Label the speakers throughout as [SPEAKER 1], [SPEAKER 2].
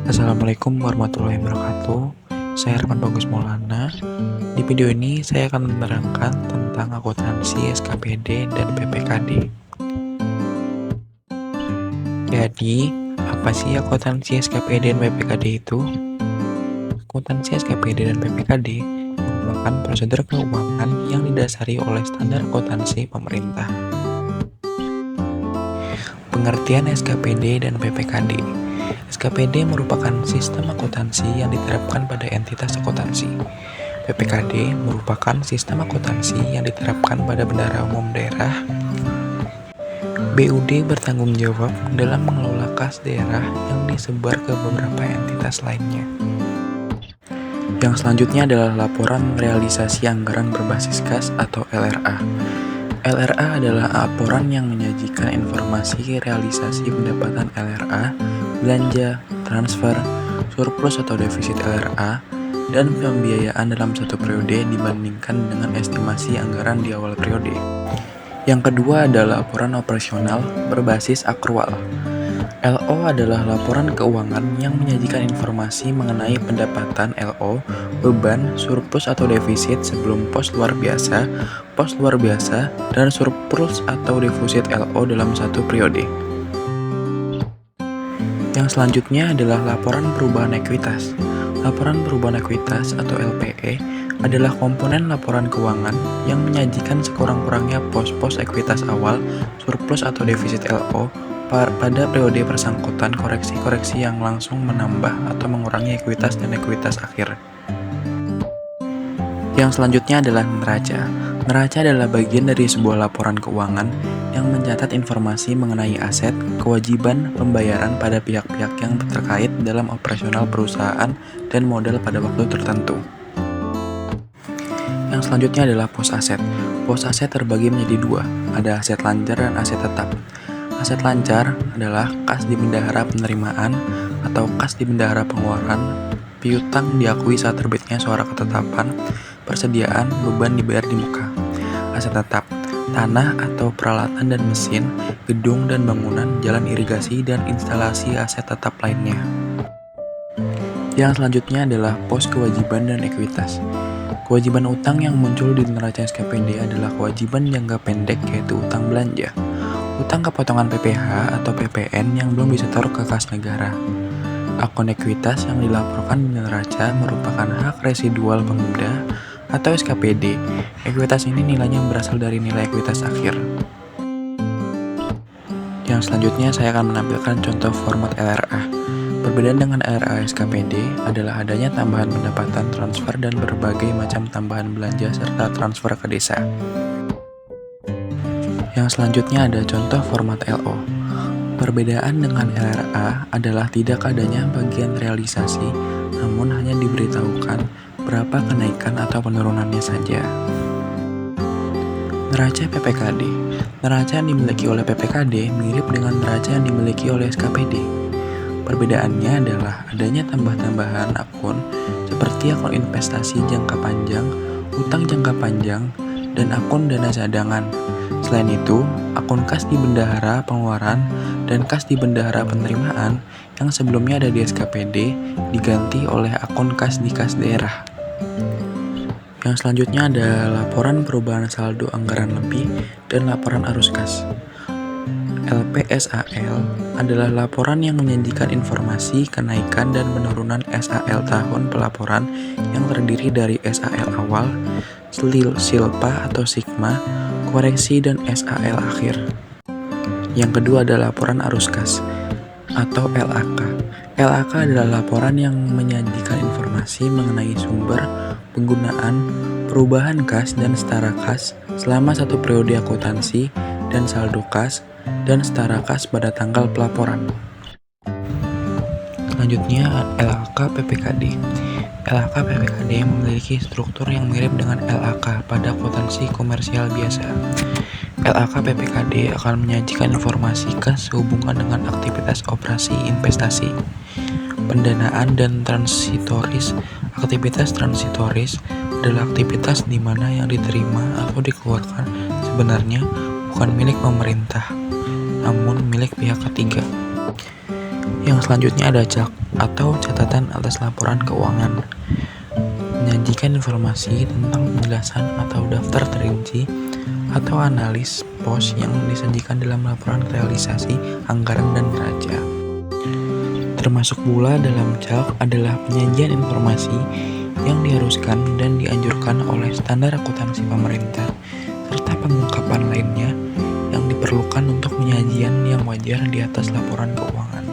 [SPEAKER 1] Assalamualaikum warahmatullahi wabarakatuh. Saya Arman Bagus Maulana. Di video ini saya akan menerangkan tentang akuntansi SKPD dan PPKD. Jadi, apa sih akuntansi SKPD dan PPKD itu? Akuntansi SKPD dan PPKD merupakan prosedur keuangan yang didasari oleh standar akuntansi pemerintah. Pengertian SKPD dan PPKD. SKPD merupakan sistem akuntansi yang diterapkan pada entitas akuntansi. PPKD merupakan sistem akuntansi yang diterapkan pada bendahara umum daerah. BUD bertanggung jawab dalam mengelola kas daerah yang disebar ke beberapa entitas lainnya. Yang selanjutnya adalah laporan realisasi anggaran berbasis kas atau LRA. LRA adalah laporan yang menyajikan informasi realisasi pendapatan LRA, belanja, transfer, surplus atau defisit LRA, dan pembiayaan dalam satu periode dibandingkan dengan estimasi anggaran di awal periode. Yang kedua adalah laporan operasional berbasis akrual. LO adalah laporan keuangan yang menyajikan informasi mengenai pendapatan LO, beban, surplus atau defisit sebelum pos luar biasa, dan surplus atau defisit LO dalam satu periode. Yang selanjutnya adalah laporan perubahan ekuitas. Laporan perubahan ekuitas atau LPE adalah komponen laporan keuangan yang menyajikan sekurang-kurangnya pos-pos ekuitas awal, surplus atau defisit LO, pada periode bersangkutan, koreksi-koreksi yang langsung menambah atau mengurangi ekuitas dan ekuitas akhir. Yang selanjutnya adalah neraca. Neraca adalah bagian dari sebuah laporan keuangan yang mencatat informasi mengenai aset, kewajiban, pembayaran pada pihak-pihak yang terkait dalam operasional perusahaan dan modal pada waktu tertentu. Yang selanjutnya adalah pos aset. Pos aset terbagi menjadi dua, ada aset lancar dan aset tetap. Aset lancar adalah kas di bendahara penerimaan atau kas di bendahara pengeluaran, piutang diakui saat terbitnya suara ketetapan, persediaan, beban dibayar di muka. Aset tetap, tanah atau peralatan dan mesin, gedung dan bangunan, jalan irigasi, dan instalasi aset tetap lainnya. Yang selanjutnya adalah pos kewajiban dan ekuitas. Kewajiban utang yang muncul di neraca SKPD adalah kewajiban jangka pendek yaitu utang belanja, utang kepotongan PPh atau PPN yang belum disetor ke kas negara. Akun ekuitas yang dilaporkan di neraca merupakan hak residual pemuda atau SKPD. Ekuitas ini nilainya berasal dari nilai ekuitas akhir. Yang selanjutnya saya akan menampilkan contoh format LRA. Perbedaan dengan LRA SKPD adalah adanya tambahan pendapatan transfer dan berbagai macam tambahan belanja serta transfer ke desa. Yang selanjutnya ada contoh format LO. Perbedaan dengan LRA adalah tidak adanya bagian realisasi, namun hanya diberitahukan berapa kenaikan atau penurunannya saja. Neraca PPKD. Neraca yang dimiliki oleh PPKD mirip dengan neraca yang dimiliki oleh SKPD. Perbedaannya adalah adanya tambah-tambahan akun seperti akun investasi jangka panjang, utang jangka panjang, dan akun dana cadangan. Selain itu, akun kas di bendahara pengeluaran dan kas di bendahara penerimaan yang sebelumnya ada di SKPD diganti oleh akun kas di kas daerah. Yang selanjutnya ada laporan perubahan saldo anggaran lebih dan laporan arus kas. LPSAL adalah laporan yang menyajikan informasi kenaikan dan penurunan SAL tahun pelaporan yang terdiri dari SAL awal, silpa atau sigma, koreksi, dan SAL akhir. Yang kedua adalah laporan arus kas atau LAK. LAK adalah laporan yang menyajikan informasi mengenai sumber, penggunaan, perubahan kas dan setara kas selama satu periode akuntansi dan saldo kas dan setara kas pada tanggal pelaporan. Selanjutnya LAK PPKD. LAK PPKD memiliki struktur yang mirip dengan LAK pada akuntansi komersial biasa. LAK PPKD akan menyajikan informasi kas sehubungan dengan aktivitas operasi investasi, pendanaan, dan transitoris. Aktivitas transitoris adalah aktivitas di mana yang diterima atau dikeluarkan sebenarnya bukan milik pemerintah, namun milik pihak ketiga. Yang selanjutnya ada atau catatan atas laporan keuangan. Menyajikan informasi tentang penjelasan atau daftar terinci atau analis pos yang disajikan dalam laporan realisasi anggaran dan neraca. Termasuk pula dalam JALK adalah penyajian informasi yang diharuskan dan dianjurkan oleh standar akuntansi pemerintah, serta pengungkapan lainnya yang diperlukan untuk penyajian yang wajar di atas laporan keuangan.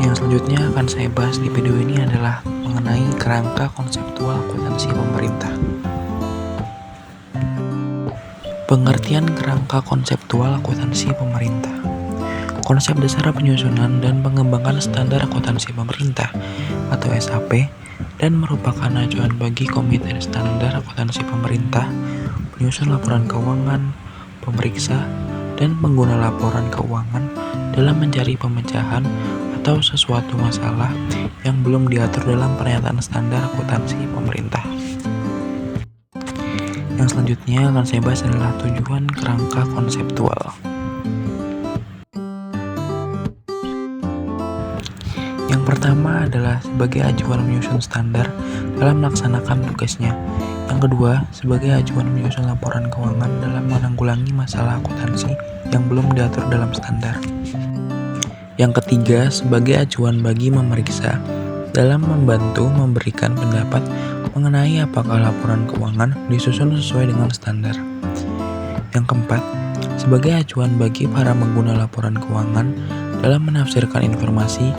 [SPEAKER 1] Yang selanjutnya akan saya bahas di video ini adalah mengenai kerangka konseptual akuntansi pemerintah. Pengertian kerangka konseptual akuntansi pemerintah. Konsep dasar penyusunan dan pengembangan standar akuntansi pemerintah atau SAP dan merupakan acuan bagi Komite Standar Akuntansi Pemerintah, penyusun laporan keuangan, pemeriksa, dan pengguna laporan keuangan dalam mencari pemecahan atau sesuatu masalah yang belum diatur dalam pernyataan standar akuntansi pemerintah. Yang selanjutnya akan saya bahas adalah tujuan kerangka konseptual. Yang pertama adalah sebagai acuan menyusun standar dalam melaksanakan tugasnya. Yang kedua, sebagai acuan menyusun laporan keuangan dalam menanggulangi masalah akuntansi yang belum diatur dalam standar. Yang ketiga, sebagai acuan bagi memeriksa dalam membantu memberikan pendapat mengenai apakah laporan keuangan disusun sesuai dengan standar. Yang keempat, sebagai acuan bagi para pengguna laporan keuangan dalam menafsirkan informasi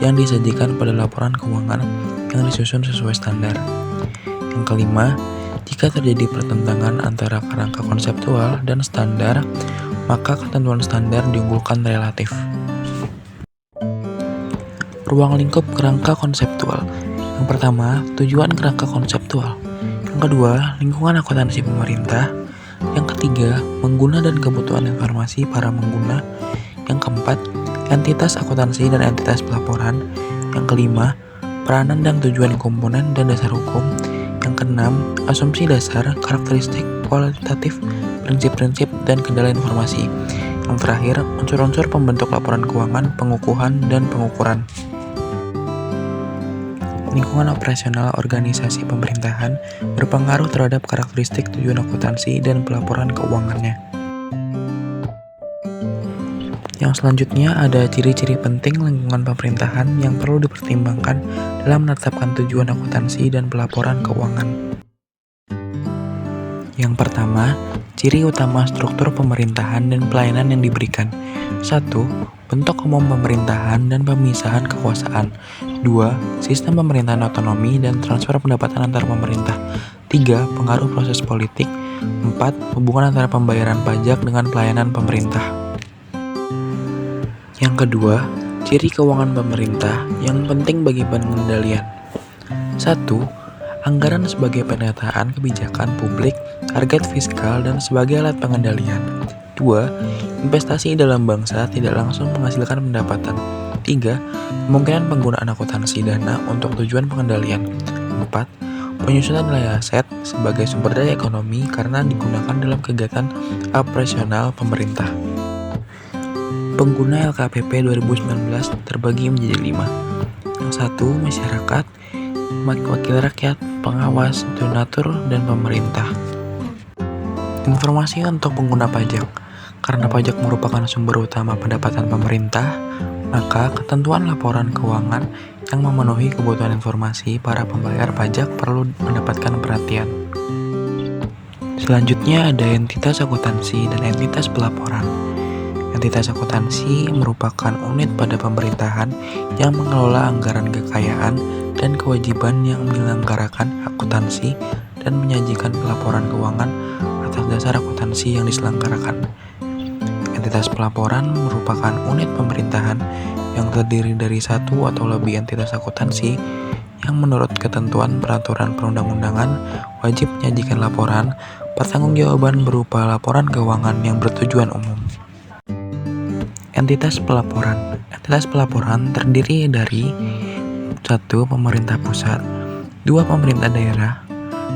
[SPEAKER 1] yang disajikan pada laporan keuangan yang disusun sesuai standar. Yang kelima, jika terjadi pertentangan antara kerangka konseptual dan standar, maka ketentuan standar diunggulkan relatif. Ruang lingkup kerangka konseptual. Yang pertama, tujuan kerangka konseptual. Yang kedua, lingkungan akuntansi pemerintah. Yang ketiga, pengguna dan kebutuhan informasi para pengguna. Yang keempat, entitas akuntansi dan entitas pelaporan. Yang kelima, peranan dan tujuan komponen dan dasar hukum. Yang keenam, asumsi dasar, karakteristik, kualitatif, prinsip-prinsip, dan kendala informasi. Yang terakhir, unsur-unsur pembentuk laporan keuangan, pengukuhan, dan pengukuran. Lingkungan operasional organisasi pemerintahan berpengaruh terhadap karakteristik tujuan akuntansi dan pelaporan keuangannya. Yang selanjutnya ada ciri-ciri penting lingkungan pemerintahan yang perlu dipertimbangkan dalam menetapkan tujuan akuntansi dan pelaporan keuangan. Yang pertama, ciri utama struktur pemerintahan dan pelayanan yang diberikan. 1. Bentuk umum pemerintahan dan pemisahan kekuasaan. 2. Sistem pemerintahan otonomi dan transfer pendapatan antar pemerintah. 3. Pengaruh proses politik. 4. Hubungan antara pembayaran pajak dengan pelayanan pemerintah. Yang kedua, ciri keuangan pemerintah yang penting bagi pengendalian. 1. Anggaran sebagai penataan kebijakan publik, target fiskal, dan sebagai alat pengendalian. 2. Investasi dalam bangsa tidak langsung menghasilkan pendapatan. 3. Kemungkinan penggunaan akuntansi dana untuk tujuan pengendalian. 4. Penyusunan nilai aset sebagai sumber daya ekonomi karena digunakan dalam kegiatan operasional pemerintah. Pengguna LKPP 2019 terbagi menjadi 5. Yang 1. Masyarakat, wakil rakyat, pengawas, donatur, dan pemerintah. Informasi untuk pengguna pajak. Karena pajak merupakan sumber utama pendapatan pemerintah, maka ketentuan laporan keuangan yang memenuhi kebutuhan informasi para pembayar pajak perlu mendapatkan perhatian. Selanjutnya ada entitas akuntansi dan entitas pelaporan. Entitas akuntansi merupakan unit pada pemerintahan yang mengelola anggaran kekayaan dan kewajiban yang menyelenggarakan akuntansi dan menyajikan pelaporan keuangan atas dasar akuntansi yang diselenggarakan. Entitas pelaporan merupakan unit pemerintahan yang terdiri dari satu atau lebih entitas akuntansi yang menurut ketentuan peraturan perundang-undangan wajib menyajikan laporan pertanggungjawaban berupa laporan keuangan yang bertujuan umum. Entitas pelaporan. Entitas pelaporan terdiri dari 1. Pemerintah pusat, 2. Pemerintah daerah,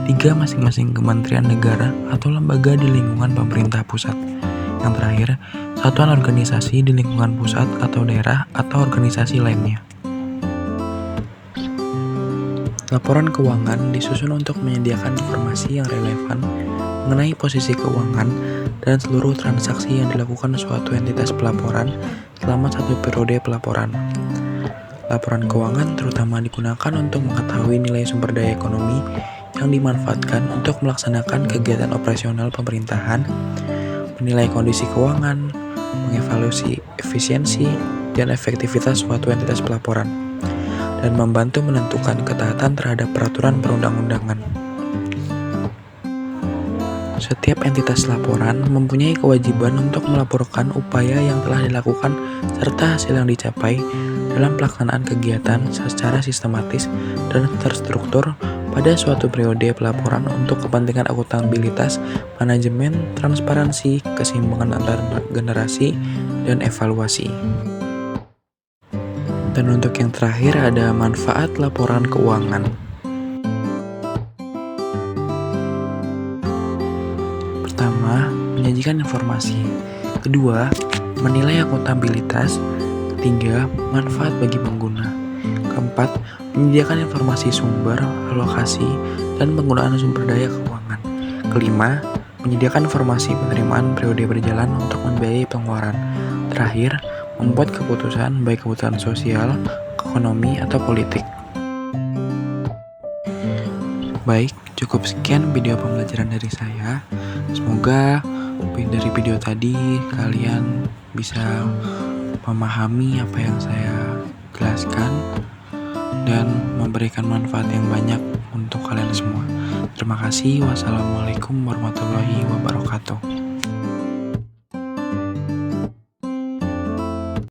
[SPEAKER 1] 3. Masing-masing kementerian negara atau lembaga di lingkungan pemerintah pusat. Yang terakhir, satuan organisasi di lingkungan pusat atau daerah, atau organisasi lainnya. Laporan keuangan disusun untuk menyediakan informasi yang relevan mengenai posisi keuangan dan seluruh transaksi yang dilakukan suatu entitas pelaporan selama satu periode pelaporan. Laporan keuangan terutama digunakan untuk mengetahui nilai sumber daya ekonomi yang dimanfaatkan untuk melaksanakan kegiatan operasional pemerintahan, menilai kondisi keuangan, mengevaluasi efisiensi dan efektivitas suatu entitas pelaporan, dan membantu menentukan ketaatan terhadap peraturan perundang-undangan. Setiap entitas laporan mempunyai kewajiban untuk melaporkan upaya yang telah dilakukan serta hasil yang dicapai dalam pelaksanaan kegiatan secara sistematis dan terstruktur pada suatu periode pelaporan untuk kepentingan akuntabilitas, manajemen, transparansi, keseimbangan antar generasi, dan evaluasi. Dan untuk yang terakhir ada manfaat laporan keuangan. Pertama, menyajikan informasi. Kedua, menilai akuntabilitas. Ketiga, manfaat bagi pengguna. Keempat, menyediakan informasi sumber, alokasi, dan penggunaan sumber daya keuangan. Kelima, menyediakan informasi penerimaan periode berjalan untuk membiayai pengeluaran. Terakhir, membuat keputusan baik kebutuhan sosial, ekonomi, atau politik. Baik, cukup sekian video pembelajaran dari saya. Semoga dari video tadi kalian bisa memahami apa yang saya jelaskan dan memberikan manfaat yang banyak untuk kalian semua. Terima kasih. Wassalamualaikum warahmatullahi wabarakatuh.